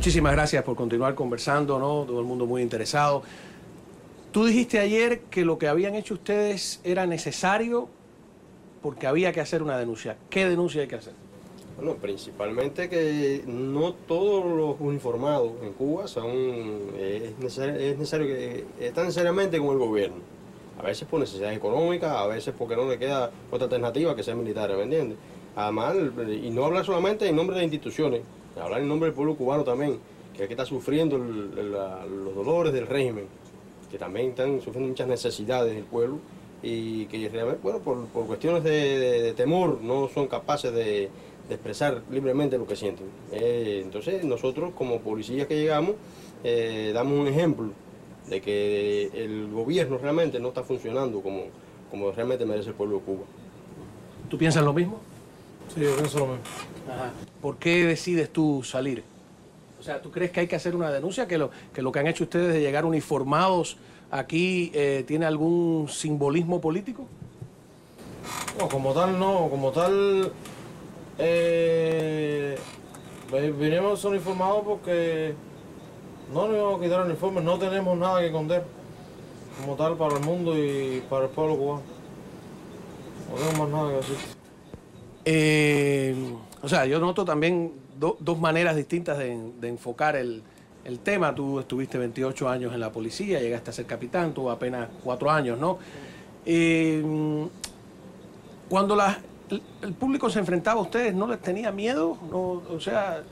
Muchísimas gracias por continuar conversando, ¿no? Todo el mundo muy interesado. Tú dijiste ayer que lo que habían hecho ustedes era necesario porque había que hacer una denuncia. ¿Qué denuncia hay que hacer? Bueno, principalmente que no todos los uniformados en Cuba son, es necesario que están necesariamente con el gobierno. A veces por necesidad económica, a veces porque no le queda otra alternativa que ser militares, ¿me entiendes? Además, y no hablar solamente en nombre de instituciones, hablar en nombre del pueblo cubano también, que es el que está sufriendo los dolores del régimen, que también están sufriendo muchas necesidades del pueblo y que realmente, bueno, por cuestiones de temor no son capaces de expresar libremente lo que sienten. Entonces nosotros como policías que llegamos damos un ejemplo de que el gobierno realmente no está funcionando como realmente merece el pueblo de Cuba. ¿Tú piensas lo mismo? Sí, yo pienso lo mismo. Ajá. ¿Por qué decides tú salir? O sea, ¿tú crees que hay que hacer una denuncia? ¿Que lo que han hecho ustedes de llegar uniformados aquí tiene algún simbolismo político? No, como tal no, como tal vinimos uniformados porque no nos íbamos a quitar el uniforme, no tenemos nada que esconder como tal para el mundo y para el pueblo cubano. No tenemos más nada que decir. O sea, yo noto también dos maneras distintas de enfocar el tema. Tú estuviste 28 años en la policía, llegaste a ser capitán, tuvo apenas 4 años, ¿no? Cuando el público se enfrentaba a ustedes, ¿no les tenía miedo? No, o sea...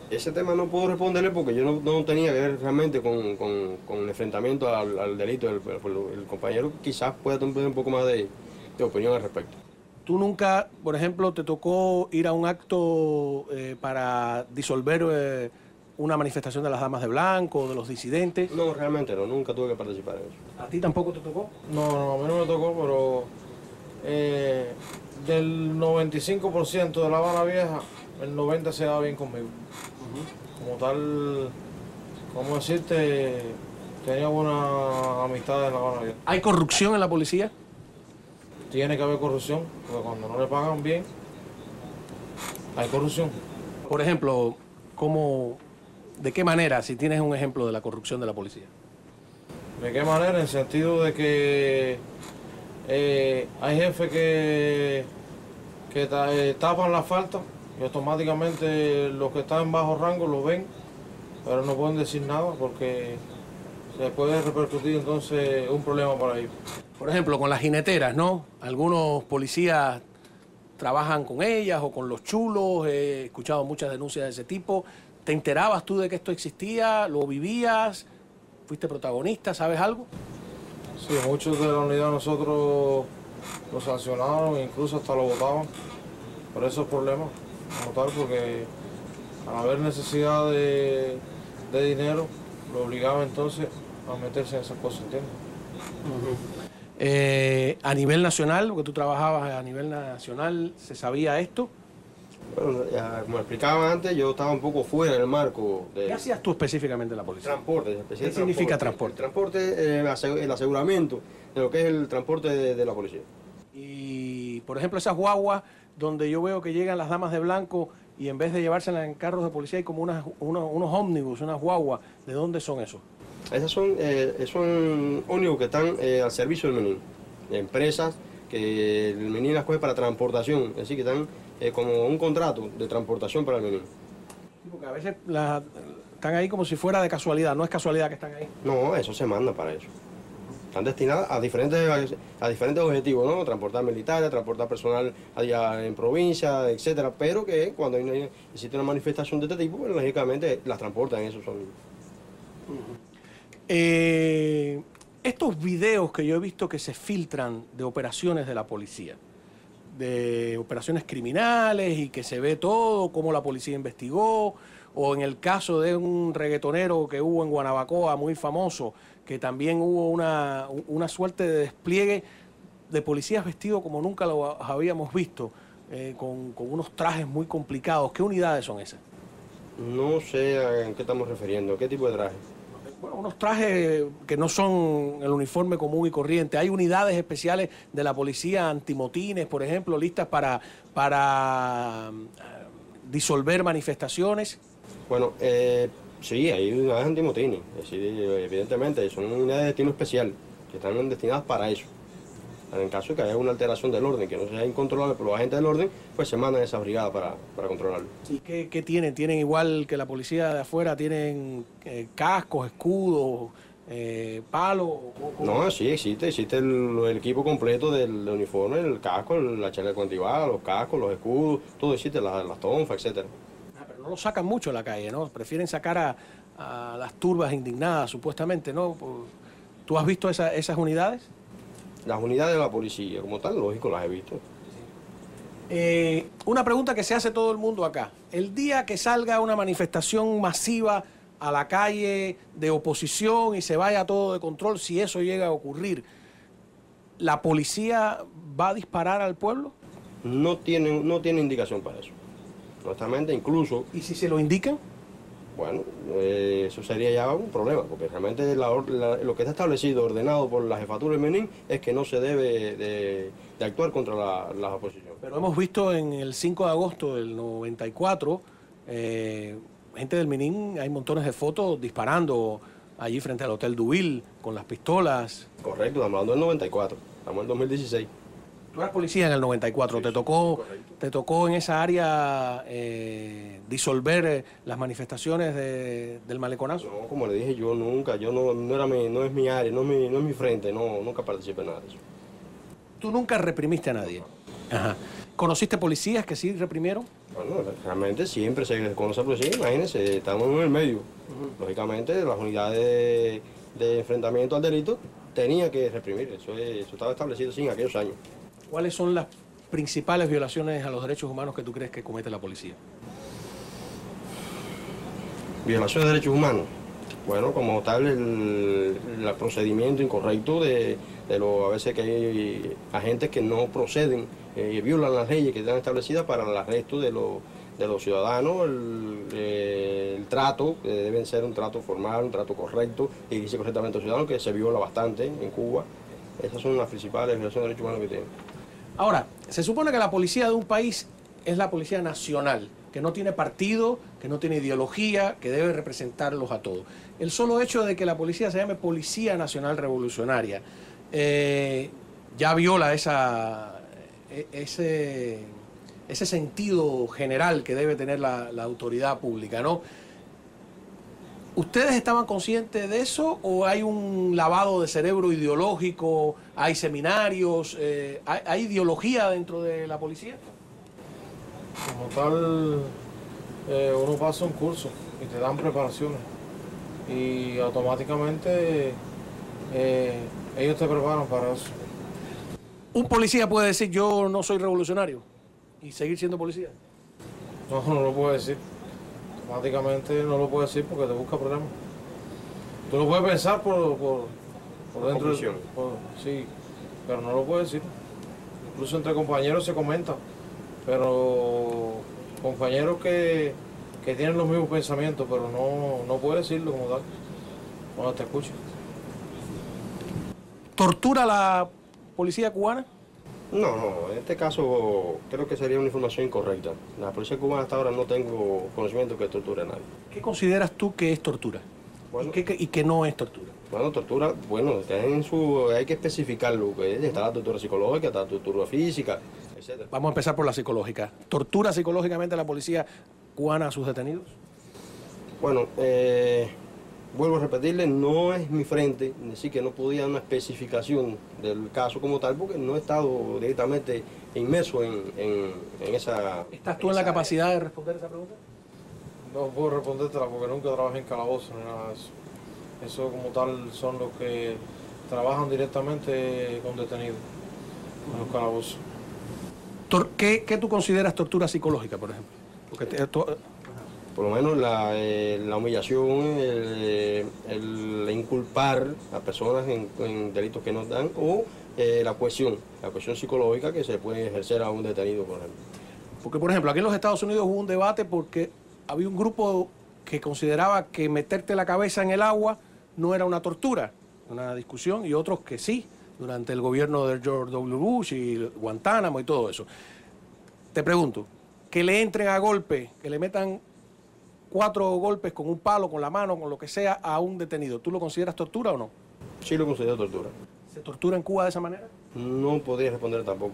Ese tema no puedo responderle porque yo no tenía que ver realmente con el enfrentamiento al delito. El compañero quizás pueda tener un poco más de opinión al respecto. ¿Tú nunca, por ejemplo, te tocó ir a un acto para disolver una manifestación de las Damas de Blanco o de los disidentes? No, realmente no, nunca tuve que participar en eso. ¿A ti tampoco te tocó? No, a mí no me tocó, pero del 95% de La Habana Vieja, el 90% se daba bien conmigo. Como tal, ¿cómo decirte? Tenía buena amistad en La Habana Vieja. ¿Hay corrupción en la policía? Tiene que haber corrupción, porque cuando no le pagan bien, hay corrupción. Por ejemplo, ¿de qué manera, si tienes un ejemplo de la corrupción de la policía? ¿De qué manera? En el sentido de que hay jefes que tapan la falta y automáticamente los que están en bajo rango lo ven, pero no pueden decir nada porque se puede repercutir entonces un problema para ellos. Por ejemplo, con las jineteras, ¿no? Algunos policías trabajan con ellas o con los chulos, he escuchado muchas denuncias de ese tipo. ¿Te enterabas tú de que esto existía? ¿Lo vivías? ¿Fuiste protagonista? ¿Sabes algo? Sí, muchos de la unidad nosotros lo sancionaron, incluso hasta lo votaban por esos problemas, como tal, porque al haber necesidad de dinero, lo obligaba entonces a meterse en esas cosas, ¿entiendes? A nivel nacional, porque tú trabajabas a nivel nacional, ¿se sabía esto? Bueno, como explicaba antes, yo estaba un poco fuera del marco de... ¿Qué hacías tú específicamente en la policía? Transporte. ¿Qué significa transporte? Transporte, el aseguramiento de lo que es el transporte de la policía. Y, por ejemplo, esas guaguas donde yo veo que llegan las Damas de Blanco y en vez de llevárselas en carros de policía hay como unos ómnibus, unas guaguas. ¿De dónde son esos? Esas son ómnibus que están al servicio del MENIN. Empresas que el MENIN las coge para transportación, es decir, que están como un contrato de transportación para el MENIN. Porque a veces están ahí como si fuera de casualidad, no es casualidad que están ahí. No, eso se manda para eso. Están destinadas a diferentes objetivos, ¿no? Transportar militares, transportar personal allá en provincia, etcétera, pero que cuando existe una manifestación de este tipo, pues, lógicamente las transportan en esos ómnibus. Estos videos que yo he visto que se filtran de operaciones de la policía, de operaciones criminales y que se ve todo, cómo la policía investigó, o en el caso de un reggaetonero que hubo en Guanabacoa, muy famoso, que también hubo una suerte de despliegue de policías vestidos como nunca lo habíamos visto, con unos trajes muy complicados. ¿Qué unidades son esas? No sé a qué estamos refiriendo, ¿qué tipo de traje? Bueno, unos trajes que no son el uniforme común y corriente. Hay unidades especiales de la policía antimotines, por ejemplo, listas para disolver manifestaciones. Bueno, Sí, hay unidades antimotines, es decir, evidentemente son unidades de destino especial que están destinadas para eso. En caso de que haya una alteración del orden, que no sea incontrolable por los agentes del orden, pues se mandan esas brigadas para controlarlo. ¿Y qué tienen? ¿Tienen igual que la policía de afuera? ¿Tienen cascos, escudos, palos? No, sí, existe el equipo completo del uniforme, el casco, la chaleco antibala, los cascos, los escudos, todo existe, las tonfas, etc. Pero no lo sacan mucho a la calle, ¿no? Prefieren sacar a las turbas indignadas, supuestamente, ¿no? ¿Tú has visto esas unidades? Las unidades de la policía, como tal, lógico, las he visto. Una pregunta que se hace todo el mundo acá. El día que salga una manifestación masiva a la calle de oposición y se vaya todo de control, si eso llega a ocurrir, ¿la policía va a disparar al pueblo? No tiene indicación para eso. Honestamente, incluso... ¿Y si se lo indican? Bueno, eso sería ya un problema, porque realmente lo que está establecido, ordenado por la jefatura del Menin, es que no se debe de actuar contra la oposición. Pero hemos visto en el 5 de agosto del 94, gente del Menin, hay montones de fotos disparando allí frente al Hotel Duville, con las pistolas. Correcto, estamos hablando del 94, estamos en el 2016. Tú eras policía en el 94, Sí, ¿te tocó en esa área disolver las manifestaciones del maleconazo? No, como le dije, yo nunca, no es mi área, no es mi frente, nunca participé en nada de eso. ¿Tú nunca reprimiste a nadie? Ajá. ¿Conociste policías que sí reprimieron? Bueno, realmente siempre se conoce a la policía, imagínense, estamos en el medio. Lógicamente, las unidades de enfrentamiento al delito tenían que reprimir, eso estaba establecido en aquellos años. ¿Cuáles son las principales violaciones a los derechos humanos que tú crees que comete la policía? Violaciones de derechos humanos. Bueno, como tal, el procedimiento incorrecto a veces que hay agentes que no proceden, violan las leyes que están establecidas para el arresto de los ciudadanos, el trato, que deben ser un trato formal, un trato correcto, y dice correctamente a los ciudadanos, que se viola bastante en Cuba. Esas son las principales violaciones de derechos humanos que tienen. Ahora, se supone que la policía de un país es la policía nacional, que no tiene partido, que no tiene ideología, que debe representarlos a todos. El solo hecho de que la policía se llame Policía Nacional Revolucionaria ya viola ese sentido general que debe tener la autoridad pública, ¿no? ¿Ustedes estaban conscientes de eso o hay un lavado de cerebro ideológico, hay seminarios, hay ideología dentro de la policía? Como tal, uno pasa un curso y te dan preparaciones y automáticamente ellos te preparan para eso. ¿Un policía puede decir yo no soy revolucionario y seguir siendo policía? No lo puedo decir. Automáticamente no lo puedo decir porque te busca problemas. Tú lo puedes pensar por dentro. Sí, pero no lo puedes decir. Incluso entre compañeros se comenta. Pero compañeros que tienen los mismos pensamientos, pero no puedes decirlo como tal, cuando te escuchen. ¿Tortura la policía cubana? No, en este caso creo que sería una información incorrecta. La policía cubana hasta ahora no tengo conocimiento que torture a nadie. ¿Qué consideras tú que es tortura? Bueno, ¿Y qué no es tortura? Bueno, tortura, hay que especificarlo, que está la tortura psicológica, está la tortura física, etc. Vamos a empezar por la psicológica. ¿Tortura psicológicamente la policía cubana a sus detenidos? Bueno, vuelvo a repetirle, no es mi frente, decir que no podía dar una especificación del caso como tal, porque no he estado directamente inmerso en esa... ¿Estás tú en la capacidad de responder esa pregunta? No puedo respondértela porque nunca trabajé en calabozo ni nada de eso. Eso como tal son los que trabajan directamente con detenidos en los calabozos. ¿Qué tú consideras tortura psicológica, por ejemplo? Porque por lo menos la humillación, el inculpar a personas en delitos que no dan, o la cohesión psicológica que se puede ejercer a un detenido, por ejemplo. Porque, por ejemplo, aquí en los Estados Unidos hubo un debate porque había un grupo que consideraba que meterte la cabeza en el agua no era una tortura, una discusión, y otros que sí, durante el gobierno de George W. Bush y Guantánamo y todo eso. Te pregunto, que le entren a golpe, que le metan 4 golpes con un palo, con la mano, con lo que sea, a un detenido. ¿Tú lo consideras tortura o no? Sí lo considero tortura. ¿Se tortura en Cuba de esa manera? No podría responder tampoco.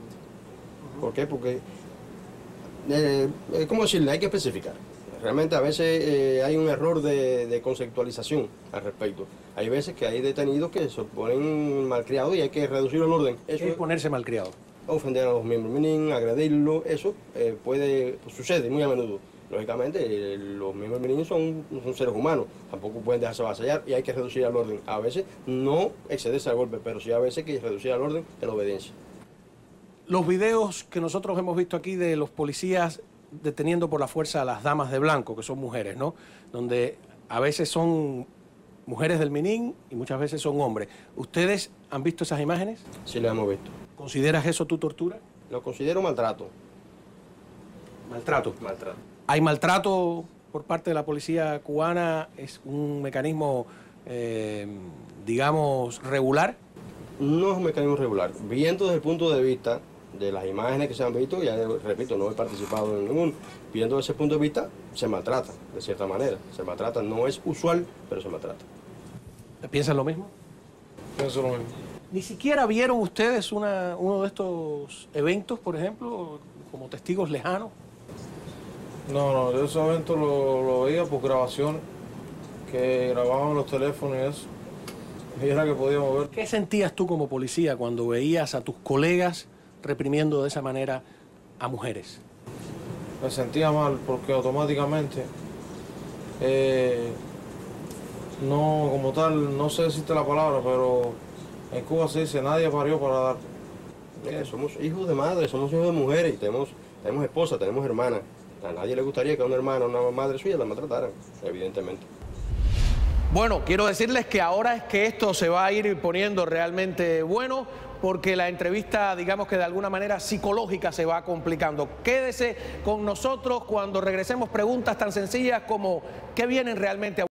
¿Por qué? Porque, ¿cómo decirle? Hay que especificar. Realmente a veces hay un error de conceptualización al respecto. Hay veces que hay detenidos que se ponen malcriados y hay que reducir el orden. Eso es ponerse malcriado. Ofender a los miembros MNIN, agredirlo, eso sucede muy a menudo. Lógicamente, los miembros MNIN son seres humanos, tampoco pueden dejarse avasallar y hay que reducir el orden. A veces no excederse al golpe, pero sí a veces hay que reducir el orden en la obediencia. Los videos que nosotros hemos visto aquí de los policías deteniendo por la fuerza a las damas de blanco, que son mujeres, ¿no? Donde a veces son mujeres del MNIN y muchas veces son hombres. ¿Ustedes han visto esas imágenes? Sí, las hemos visto. ¿Consideras eso tu tortura? Lo considero maltrato. Maltrato. Maltrato. ¿Hay maltrato por parte de la policía cubana? ¿Es un mecanismo, digamos, regular? No es un mecanismo regular. Viendo desde el punto de vista de las imágenes que se han visto, ya repito, no he participado en ningún, viendo desde ese punto de vista, se maltrata, de cierta manera. Se maltrata, no es usual, pero se maltrata. ¿Piensan lo mismo? Pienso lo mismo. ¿Ni siquiera vieron ustedes uno de estos eventos, por ejemplo, como testigos lejanos? No, yo esos eventos lo veía por grabaciones, que grababan los teléfonos y eso. Y era que podíamos ver. ¿Qué sentías tú como policía cuando veías a tus colegas reprimiendo de esa manera a mujeres? Me sentía mal porque automáticamente, no, como tal, no sé decirte la palabra, pero en Cuba se dice, nadie parió para dar. Somos hijos de madre, somos hijos de mujeres y tenemos esposas, tenemos hermanas. A nadie le gustaría que a una hermana o una madre suya la maltrataran, evidentemente. Bueno, quiero decirles que ahora es que esto se va a ir poniendo realmente bueno, porque la entrevista, digamos que de alguna manera psicológica, se va complicando. Quédese con nosotros cuando regresemos, preguntas tan sencillas como ¿qué vienen realmente a